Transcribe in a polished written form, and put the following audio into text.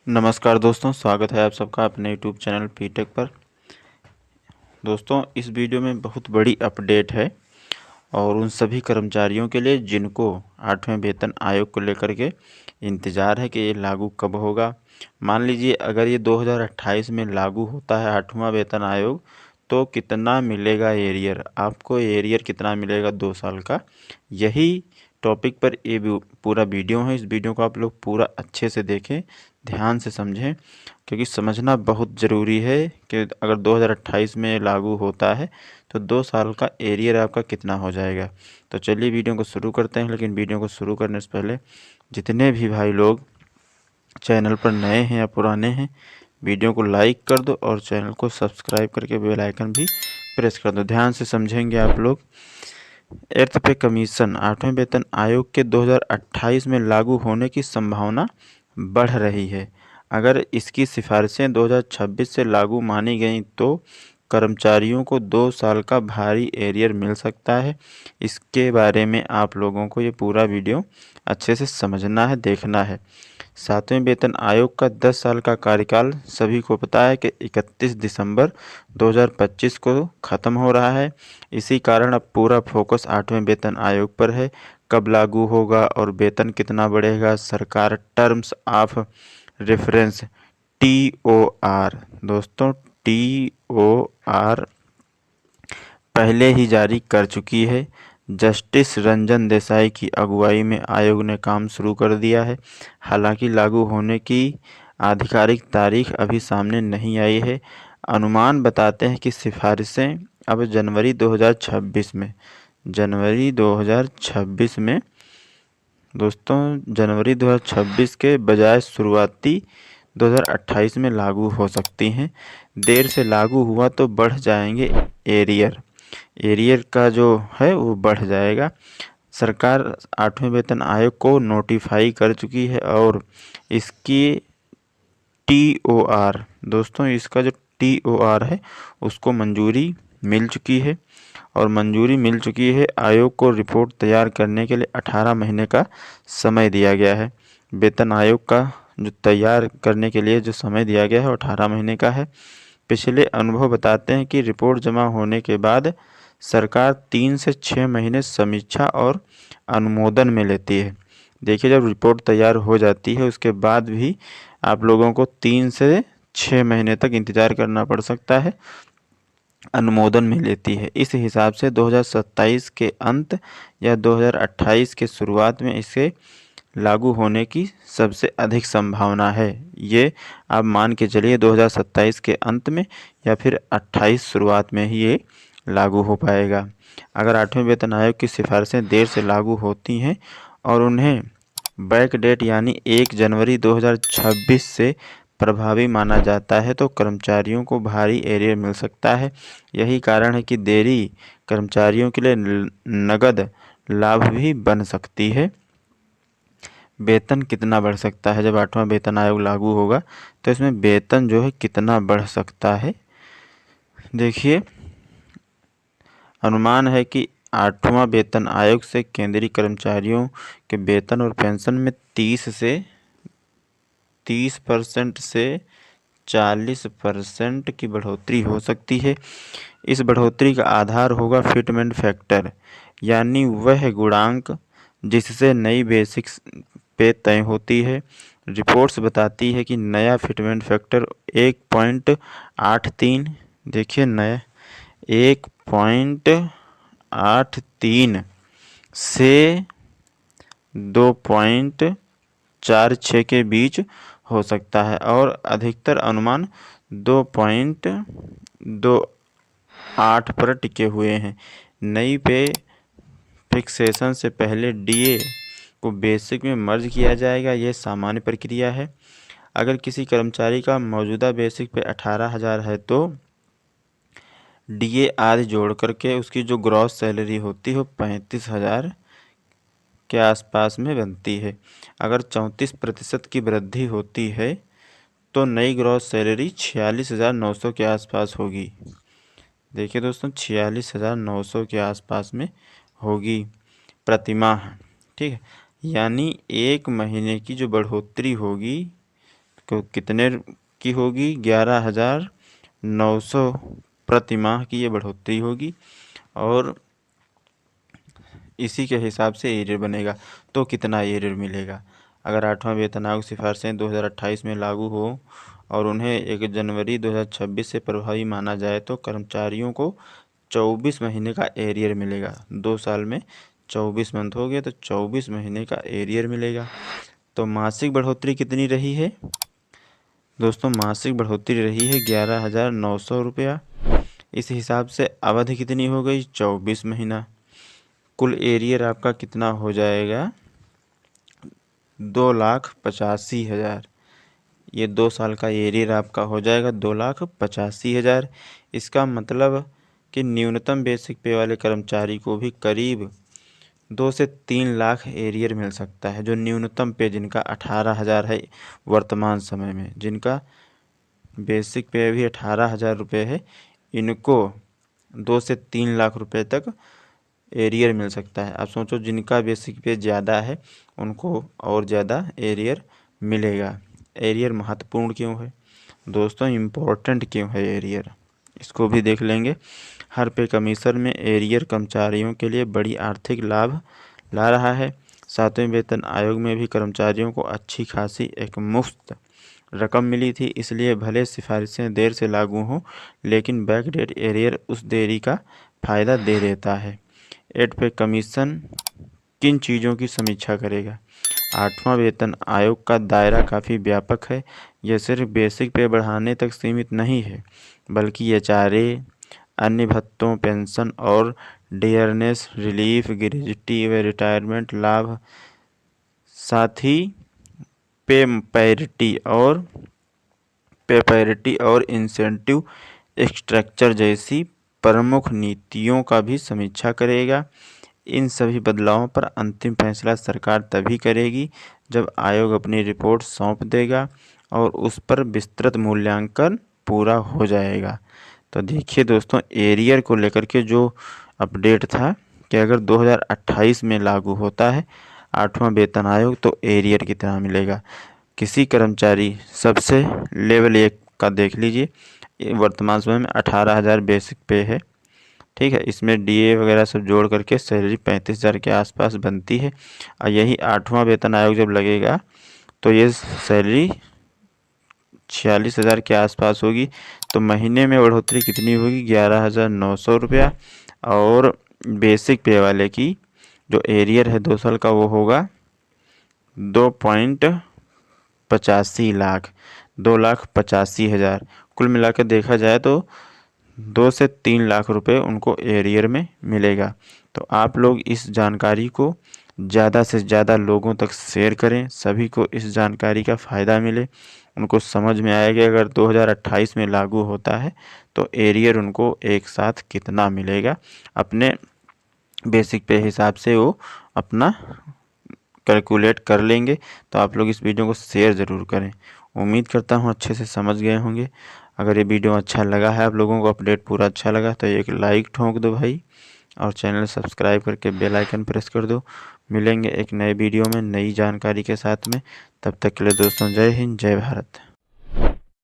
नमस्कार दोस्तों, स्वागत है आप सबका अपने यूट्यूब चैनल पीटेक पर। दोस्तों, इस वीडियो में बहुत बड़ी अपडेट है और उन सभी कर्मचारियों के लिए जिनको 8वें वेतन आयोग को लेकर के इंतज़ार है कि ये लागू कब होगा। मान लीजिए अगर ये 2028 में लागू होता है 8वां वेतन आयोग, तो कितना मिलेगा एरियर, आपको एरियर कितना मिलेगा 2 साल का। यही टॉपिक पर ये पूरा वीडियो है। इस वीडियो को आप लोग पूरा अच्छे से देखें, ध्यान से समझें, क्योंकि समझना बहुत ज़रूरी है कि अगर 2028 में लागू होता है तो 2 साल का एरियर आपका कितना हो जाएगा। तो चलिए वीडियो को शुरू करते हैं। लेकिन वीडियो को शुरू करने से पहले जितने भी भाई लोग चैनल पर नए हैं या पुराने हैं, वीडियो को लाइक कर दो और चैनल को सब्सक्राइब करके बेल आइकन भी प्रेस कर दो। ध्यान से समझेंगे आप लोग। अर्थ पे कमीशन 8वें वेतन आयोग के 2028 में लागू होने की संभावना बढ़ रही है। अगर इसकी सिफारिशें 2026 से लागू मानी गईं तो कर्मचारियों को 2 साल का भारी एरियर मिल सकता है। इसके बारे में आप लोगों को ये पूरा वीडियो अच्छे से समझना है, देखना है। 7वें वेतन आयोग का 10 साल का कार्यकाल सभी को पता है कि 31 दिसंबर 2025 को ख़त्म हो रहा है। इसी कारण अब पूरा फोकस 8वें वेतन आयोग पर है। कब लागू होगा और वेतन कितना बढ़ेगा, सरकार टर्म्स ऑफ रेफरेंस TOR, दोस्तों TOR पहले ही जारी कर चुकी है। जस्टिस रंजन देसाई की अगुवाई में आयोग ने काम शुरू कर दिया है। हालांकि लागू होने की आधिकारिक तारीख अभी सामने नहीं आई है। अनुमान बताते हैं कि सिफारिशें अब जनवरी 2026 में जनवरी 2026 के बजाय शुरुआती 2028 में लागू हो सकती हैं। देर से लागू हुआ तो बढ़ जाएंगे एरियर का जो है वो बढ़ जाएगा। सरकार 8वें वेतन आयोग को नोटिफाई कर चुकी है और इसकी TOR, दोस्तों इसका जो TOR है उसको मंजूरी मिल चुकी है और मंजूरी मिल चुकी है। आयोग को रिपोर्ट तैयार करने के लिए 18 महीने का समय दिया गया है। वेतन आयोग का जो तैयार करने के लिए जो समय दिया गया है वो 18 महीने का है। पिछले अनुभव बताते हैं कि रिपोर्ट जमा होने के बाद सरकार 3 से 6 महीने समीक्षा और अनुमोदन में लेती है। देखिए, जब रिपोर्ट तैयार हो जाती है उसके बाद भी आप लोगों को 3 से 6 महीने तक इंतज़ार करना पड़ सकता है, अनुमोदन में लेती है। इस हिसाब से 2027 के अंत या 2028 के शुरुआत में इसे लागू होने की सबसे अधिक संभावना है। ये आप मान के चलिए 2027 के अंत में या फिर 28 शुरुआत में ही ये लागू हो पाएगा। अगर 8वें वेतन आयोग की सिफारिशें देर से लागू होती हैं और उन्हें बैक डेट यानी 1 जनवरी 2026 से प्रभावी माना जाता है तो कर्मचारियों को भारी एरियर मिल सकता है। यही कारण है कि देरी कर्मचारियों के लिए नगद लाभ भी बन सकती है। वेतन कितना बढ़ सकता है जब 8वां वेतन आयोग लागू होगा, तो इसमें वेतन जो है कितना बढ़ सकता है। देखिए, अनुमान है कि 8वां वेतन आयोग से केंद्रीय कर्मचारियों के वेतन और पेंशन में 30% से 40% की बढ़ोतरी हो सकती है। इस बढ़ोतरी का आधार होगा फिटमेंट फैक्टर, यानी वह गुणांक जिससे नई बेसिक पे तय होती है। रिपोर्ट्स बताती है कि नया फिटमेंट फैक्टर 1.83, देखिए नया 1.83 से 2.46 के बीच हो सकता है और अधिकतर अनुमान 2.28 पर टिके हुए हैं। नई पे फिक्सेशन से पहले DA को बेसिक में मर्ज किया जाएगा। यह सामान्य प्रक्रिया है। अगर किसी कर्मचारी का मौजूदा बेसिक पे 18,000 है तो DA आदि जोड़ करके उसकी जो ग्रॉस सैलरी होती है वो 35,000 के आसपास में बनती है। अगर 34% की वृद्धि होती है तो नई ग्रॉस सैलरी 46,900 के आसपास होगी। देखिए दोस्तों, 46,900 के आसपास में होगी प्रतिमाह। ठीक है, यानी 1 महीने की जो बढ़ोतरी होगी तो कितने की होगी? 11,900 प्रति माह की ये बढ़ोतरी होगी और इसी के हिसाब से एरियर बनेगा। तो कितना एरियर मिलेगा? अगर 8वां वेतन आयोग सिफारिशें 2028 में लागू हो और उन्हें 1 जनवरी 2026 से प्रभावी माना जाए तो कर्मचारियों को 24 महीने का एरियर मिलेगा। 2 साल में 24 मंथ हो गए तो 24 महीने का एरियर मिलेगा। तो मासिक बढ़ोतरी कितनी रही है दोस्तों? मासिक बढ़ोतरी रही है 11,900 रुपया। इस हिसाब से अवधि कितनी हो गई? 24 महीना। कुल एरियर आपका कितना हो जाएगा? 2,85,000। ये 2 साल का एरियर आपका हो जाएगा 2,85,000। इसका मतलब कि न्यूनतम बेसिक पे वाले कर्मचारी को भी करीब 2 से 3 लाख एरियर मिल सकता है। जो न्यूनतम पे जिनका 18,000 है वर्तमान समय में, जिनका बेसिक पे भी 18,000 रुपये है, इनको 2 से 3 लाख रुपए तक एरियर मिल सकता है। आप सोचो जिनका बेसिक पे ज़्यादा है उनको और ज़्यादा एरियर मिलेगा। एरियर महत्वपूर्ण क्यों है दोस्तों? इम्पोर्टेंट क्यों है एरियर? इसको भी देख लेंगे। हर पे कमीशन में एरियर कर्मचारियों के लिए बड़ी आर्थिक लाभ ला रहा है। 7वें वेतन आयोग में भी कर्मचारियों को अच्छी खासी एक मुफ्त रकम मिली थी, इसलिए भले सिफारिशें देर से लागू हों लेकिन बैकडेट एरियर उस देरी का फ़ायदा दे देता है। 8 पे कमीशन किन चीज़ों की समीक्षा करेगा? 8वां वेतन आयोग का दायरा काफ़ी व्यापक है। यह सिर्फ बेसिक पे बढ़ाने तक सीमित नहीं है बल्कि एचआरए, अन्य भत्तों, पेंशन और डियरनेस रिलीफ, ग्रेच्युटी व रिटायरमेंट लाभ, साथ ही पे पैरिटी और इंसेंटिव स्ट्रक्चर जैसी प्रमुख नीतियों का भी समीक्षा करेगा। इन सभी बदलावों पर अंतिम फैसला सरकार तभी करेगी जब आयोग अपनी रिपोर्ट सौंप देगा और उस पर विस्तृत मूल्यांकन पूरा हो जाएगा। तो देखिए दोस्तों, एरियर को लेकर के जो अपडेट था कि अगर 2028 में लागू होता है 8वां वेतन आयोग तो एरियर कितना मिलेगा। किसी कर्मचारी सबसे लेवल 1 का देख लीजिए, वर्तमान समय में 18,000 बेसिक पे है, ठीक है। इसमें डीए वगैरह सब जोड़ करके सैलरी 35,000 के आसपास बनती है और यही 8वां वेतन आयोग जब लगेगा तो ये सैलरी 46,000 के आसपास होगी। तो महीने में बढ़ोतरी कितनी होगी? 11,900 रुपया। और बेसिक पे वाले की जो एरियर है 2 साल का वो होगा 2.85 लाख, 2,85,000। कुल मिलाकर देखा जाए तो 2 से 3 लाख रुपए उनको एरियर में मिलेगा। तो आप लोग इस जानकारी को ज़्यादा से ज़्यादा लोगों तक शेयर करें, सभी को इस जानकारी का फ़ायदा मिले, उनको समझ में आए कि अगर 2028 में लागू होता है तो एरियर उनको एक साथ कितना मिलेगा। अपने बेसिक पे हिसाब से वो अपना कैलकुलेट कर लेंगे। तो आप लोग इस वीडियो को शेयर ज़रूर करें। उम्मीद करता हूँ अच्छे से समझ गए होंगे। अगर ये वीडियो अच्छा लगा है, आप लोगों को अपडेट पूरा अच्छा लगा तो एक लाइक ठोक दो भाई और चैनल सब्सक्राइब करके बेल आइकन प्रेस कर दो। मिलेंगे एक नए वीडियो में नई जानकारी के साथ में। तब तक के लिए दोस्तों, जय हिंद, जय भारत।